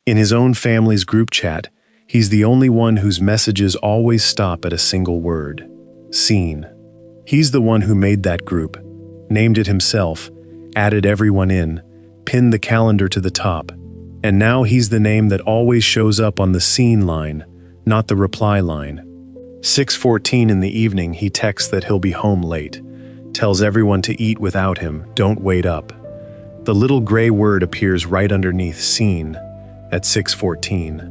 In his own family's group chat, he's the only one whose messages always stop at a single word: seen. He's the one who made that group, named it himself, added everyone in, pinned the calendar to the top, and now he's the name that always shows up on the seen line, not the reply line. 6:14 in the evening, he texts that he'll be home late, tells everyone to eat without him, don't wait up. The little gray word appears right underneath seen at 6:14.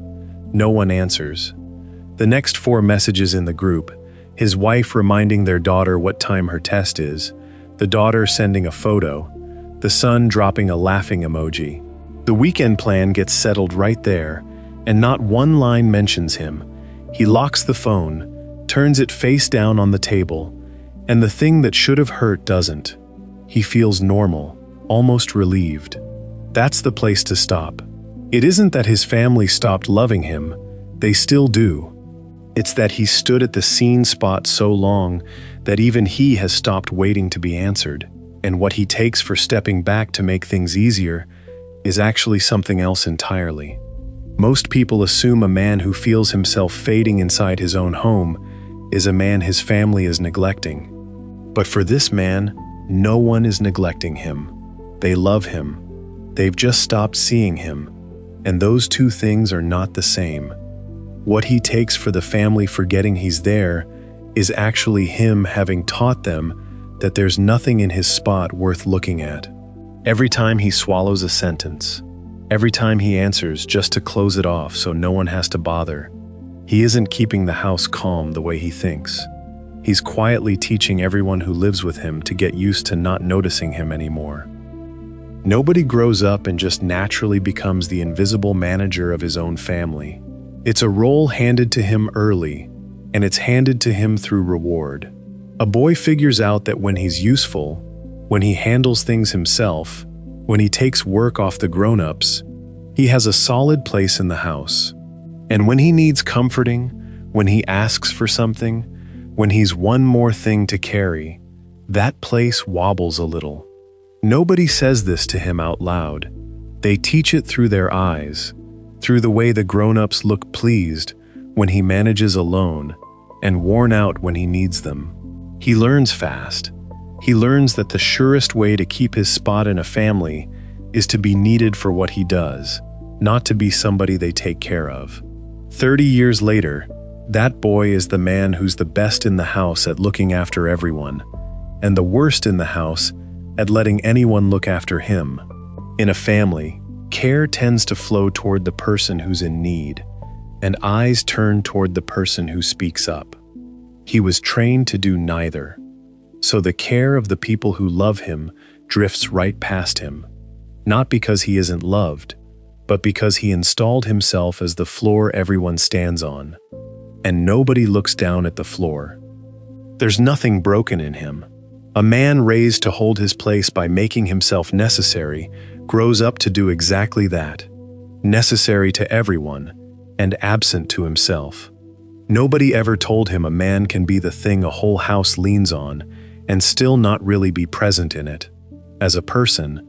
No one answers. The next 4 messages in the group: his wife reminding their daughter what time her test is, the daughter sending a photo, the son dropping a laughing emoji. The weekend plan gets settled right there, and not one line mentions him. He locks the phone, turns it face down on the table, and the thing that should have hurt doesn't. He feels normal, almost relieved. That's the place to stop. It isn't that his family stopped loving him, they still do. It's that he stood at the seen spot so long that even he has stopped waiting to be answered, and what he takes for stepping back to make things easier is actually something else entirely. Most people assume a man who feels himself fading inside his own home is a man his family is neglecting. But for this man, no one is neglecting him. They love him. They've just stopped seeing him. And those two things are not the same. What he takes for the family forgetting he's there is actually him having taught them that there's nothing in his spot worth looking at. Every time he swallows a sentence, every time he answers just to close it off so no one has to bother, he isn't keeping the house calm the way he thinks. He's quietly teaching everyone who lives with him to get used to not noticing him anymore. Nobody grows up and just naturally becomes the invisible manager of his own family. It's a role handed to him early, and it's handed to him through reward. A boy figures out that when he's useful, when he handles things himself, when he takes work off the grown-ups, he has a solid place in the house. And when he needs comforting, when he asks for something, when he's one more thing to carry, that place wobbles a little. Nobody says this to him out loud. They teach it through their eyes, through the way the grown-ups look pleased when he manages alone and worn out when he needs them. He learns fast. He learns that the surest way to keep his spot in a family is to be needed for what he does, not to be somebody they take care of. 30 years later, that boy is the man who's the best in the house at looking after everyone, and the worst in the house at letting anyone look after him. In a family, care tends to flow toward the person who's in need, and eyes turn toward the person who speaks up. He was trained to do neither, so the care of the people who love him drifts right past him, not because he isn't loved, but because he installed himself as the floor everyone stands on, and nobody looks down at the floor. There's nothing broken in him. A man raised to hold his place by making himself necessary grows up to do exactly that, necessary to everyone and absent to himself. Nobody ever told him a man can be the thing a whole house leans on and still not really be present in it, as a person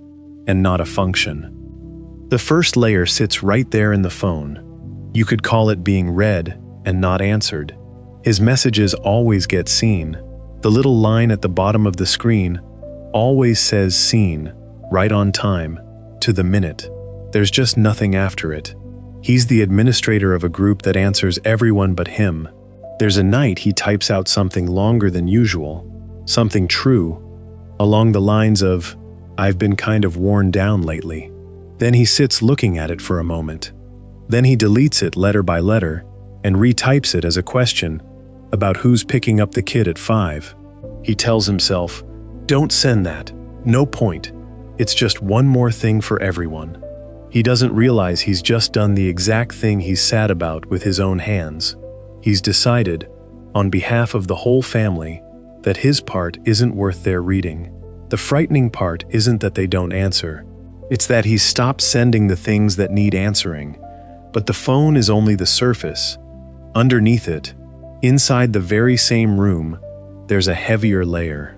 and not a function. The first layer sits right there in the phone. You could call it being read and not answered. His messages always get seen. The little line at the bottom of the screen always says seen, right on time, to the minute. There's just nothing after it. He's the administrator of a group that answers everyone but him. There's a night he types out something longer than usual, something true, along the lines of, "I've been kind of worn down lately." Then he sits looking at it for a moment. Then he deletes it letter by letter and retypes it as a question about who's picking up the kid at 5. He tells himself, "Don't send that. No point. It's just one more thing for everyone." He doesn't realize he's just done the exact thing he's sad about with his own hands. He's decided, on behalf of the whole family, that his part isn't worth their reading. The frightening part isn't that they don't answer. It's that he's stopped sending the things that need answering. But the phone is only the surface. Underneath it, inside the very same room, there's a heavier layer.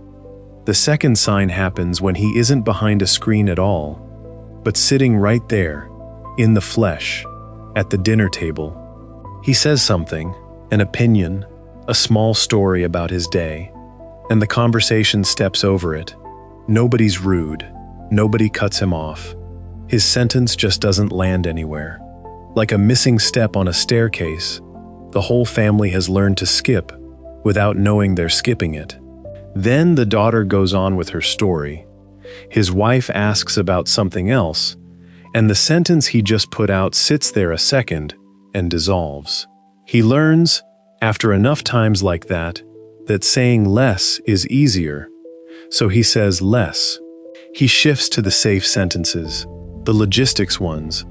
The second sign happens when he isn't behind a screen at all, but sitting right there, in the flesh, at the dinner table. He says something, an opinion, a small story about his day, and the conversation steps over it. Nobody's rude. Nobody cuts him off. His sentence just doesn't land anywhere. Like a missing step on a staircase, the whole family has learned to skip without knowing they're skipping it. Then the daughter goes on with her story. His wife asks about something else, and the sentence he just put out sits there a second and dissolves. He learns, after enough times like that saying less is easier, so he says less. He shifts to the safe sentences, the logistics ones.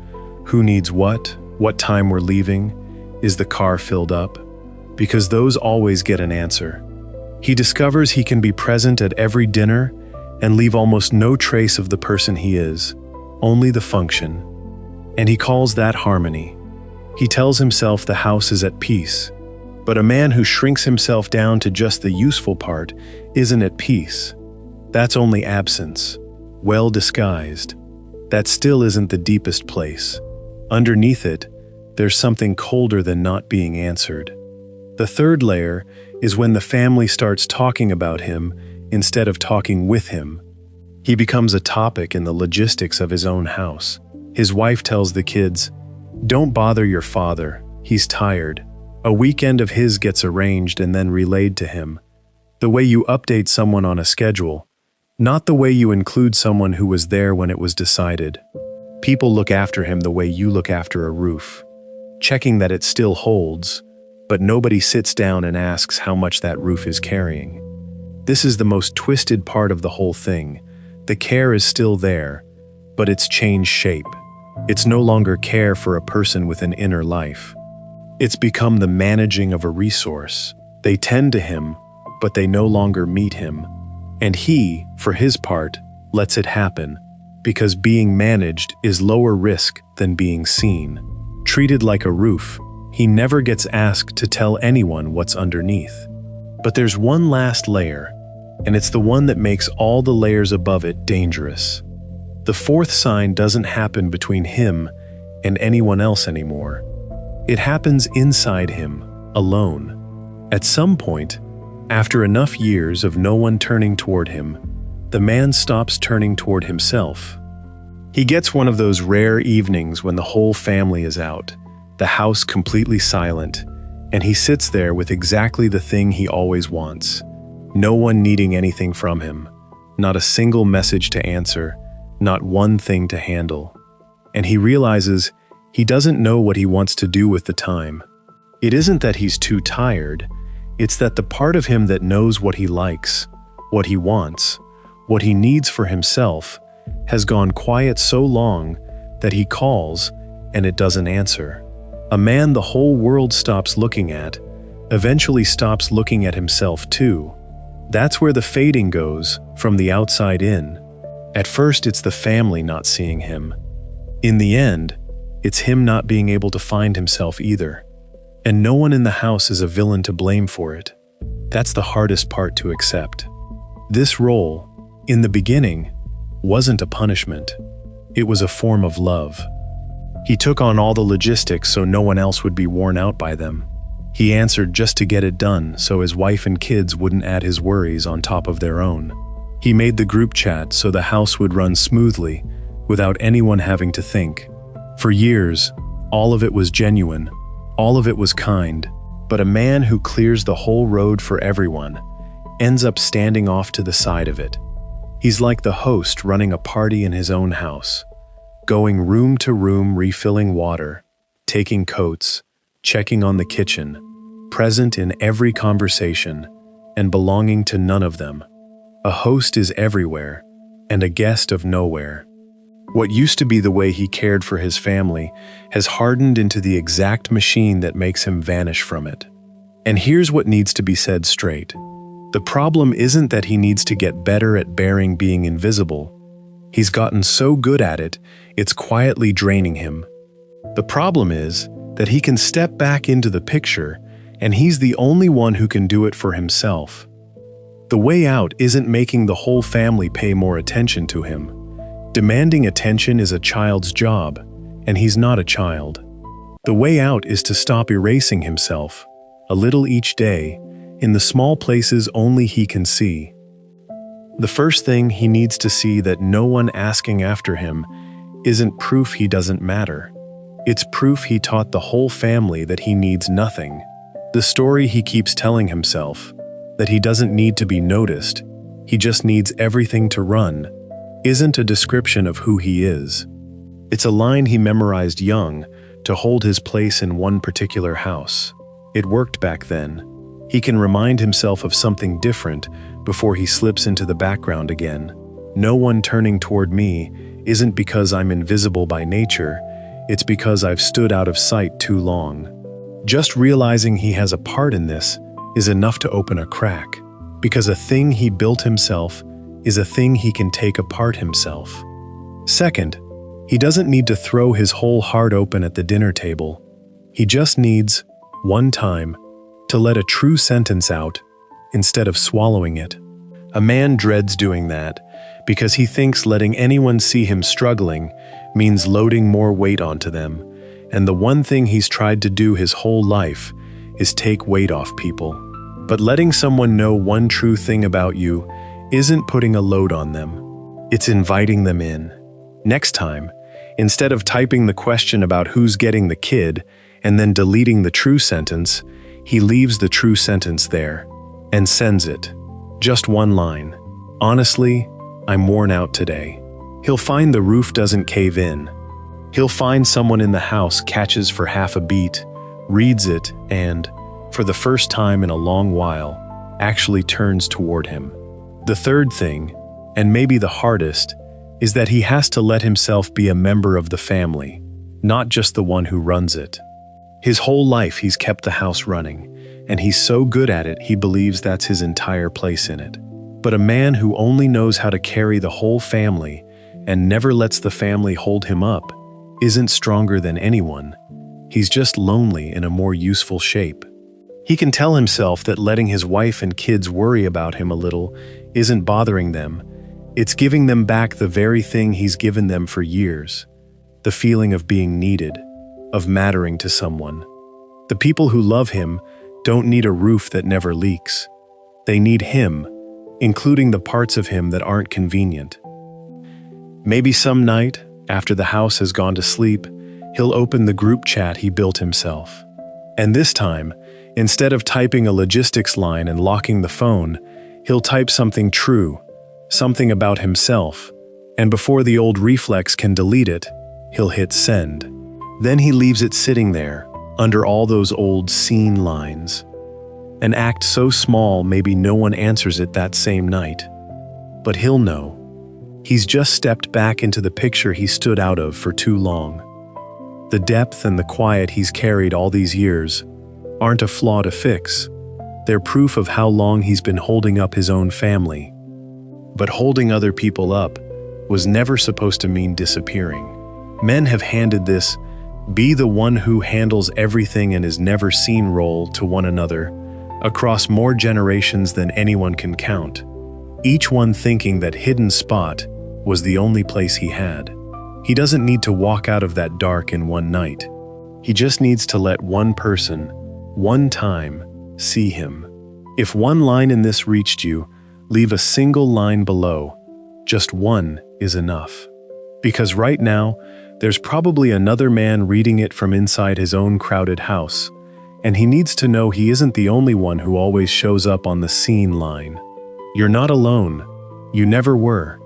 Who needs what time we're leaving, is the car filled up? Because those always get an answer. He discovers he can be present at every dinner and leave almost no trace of the person he is, only the function. And he calls that harmony. He tells himself the house is at peace. But a man who shrinks himself down to just the useful part isn't at peace. That's only absence, well disguised. That still isn't the deepest place. Underneath it, there's something colder than not being answered. The third layer is when the family starts talking about him instead of talking with him. He becomes a topic in the logistics of his own house. His wife tells the kids, "Don't bother your father, he's tired." A weekend of his gets arranged and then relayed to him. The way you update someone on a schedule, not the way you include someone who was there when it was decided. People look after him the way you look after a roof, checking that it still holds, but nobody sits down and asks how much that roof is carrying. This is the most twisted part of the whole thing. The care is still there, but it's changed shape. It's no longer care for a person with an inner life. It's become the managing of a resource. They tend to him, but they no longer meet him. And he, for his part, lets it happen, because being managed is lower risk than being seen. Treated like a roof, he never gets asked to tell anyone what's underneath. But there's one last layer, and it's the one that makes all the layers above it dangerous. The fourth sign doesn't happen between him and anyone else anymore. It happens inside him, alone. At some point, after enough years of no one turning toward him, the man stops turning toward himself. He gets one of those rare evenings when the whole family is out, the house completely silent, and he sits there with exactly the thing he always wants. No one needing anything from him, not a single message to answer, not one thing to handle. And he realizes he doesn't know what he wants to do with the time. It isn't that he's too tired, it's that the part of him that knows what he likes, what he wants, what he needs for himself, has gone quiet so long that he calls and it doesn't answer. A man the whole world stops looking at, eventually stops looking at himself too. That's where the fading goes, from the outside in. At first it's the family not seeing him. In the end, it's him not being able to find himself either. And no one in the house is a villain to blame for it. That's the hardest part to accept. This role, in the beginning, wasn't a punishment. It was a form of love. He took on all the logistics so no one else would be worn out by them. He answered just to get it done so his wife and kids wouldn't add his worries on top of their own. He made the group chat so the house would run smoothly without anyone having to think. For years, all of it was genuine, all of it was kind, but a man who clears the whole road for everyone ends up standing off to the side of it. He's like the host running a party in his own house, going room to room refilling water, taking coats, checking on the kitchen, present in every conversation, and belonging to none of them. A host is everywhere, and a guest of nowhere. What used to be the way he cared for his family has hardened into the exact machine that makes him vanish from it. And here's what needs to be said straight. The problem isn't that he needs to get better at bearing being invisible. He's gotten so good at it, it's quietly draining him. The problem is that he can step back into the picture, and he's the only one who can do it for himself. The way out isn't making the whole family pay more attention to him. Demanding attention is a child's job, and he's not a child. The way out is to stop erasing himself, a little each day, in the small places only he can see. The first thing he needs to see that no one asking after him isn't proof he doesn't matter. It's proof he taught the whole family that he needs nothing. The story he keeps telling himself, that he doesn't need to be noticed, he just needs everything to run, isn't a description of who he is. It's a line he memorized young to hold his place in one particular house. It worked back then. He can remind himself of something different before he slips into the background again. No one turning toward me isn't because I'm invisible by nature, it's because I've stood out of sight too long. Just realizing he has a part in this is enough to open a crack, because a thing he built himself is a thing he can take apart himself. Second, he doesn't need to throw his whole heart open at the dinner table. He just needs, one time, to let a true sentence out instead of swallowing it. A man dreads doing that because he thinks letting anyone see him struggling means loading more weight onto them, and the one thing he's tried to do his whole life is take weight off people. But letting someone know one true thing about you isn't putting a load on them. It's inviting them in. Next time, instead of typing the question about who's getting the kid and then deleting the true sentence, he leaves the true sentence there and sends it. Just one line. Honestly, I'm worn out today. He'll find the roof doesn't cave in. He'll find someone in the house catches for half a beat, reads it, and, for the first time in a long while, actually turns toward him. The third thing, and maybe the hardest, is that he has to let himself be a member of the family, not just the one who runs it. His whole life he's kept the house running, and he's so good at it he believes that's his entire place in it. But a man who only knows how to carry the whole family and never lets the family hold him up isn't stronger than anyone. He's just lonely in a more useful shape. He can tell himself that letting his wife and kids worry about him a little isn't bothering them. It's giving them back the very thing he's given them for years, the feeling of being needed, of mattering to someone. The people who love him don't need a roof that never leaks. They need him, including the parts of him that aren't convenient. Maybe some night, after the house has gone to sleep, he'll open the group chat he built himself. And this time, instead of typing a logistics line and locking the phone, he'll type something true, something about himself, and before the old reflex can delete it, he'll hit send. Then he leaves it sitting there, under all those old seen lines. An act so small maybe no one answers it that same night. But he'll know. He's just stepped back into the picture he stood out of for too long. The depth and the quiet he's carried all these years aren't a flaw to fix. They're proof of how long he's been holding up his own family. But holding other people up was never supposed to mean disappearing. Men have handed this be the one who handles everything and is never seen role to one another across more generations than anyone can count, each one thinking that hidden spot was the only place he had. He doesn't need to walk out of that dark in one night. He just needs to let one person, one time, see him. If one line in this reached you, leave a single line below. Just one is enough. Because right now, there's probably another man reading it from inside his own crowded house, and he needs to know he isn't the only one who always shows up on the seen line. You're not alone. You never were.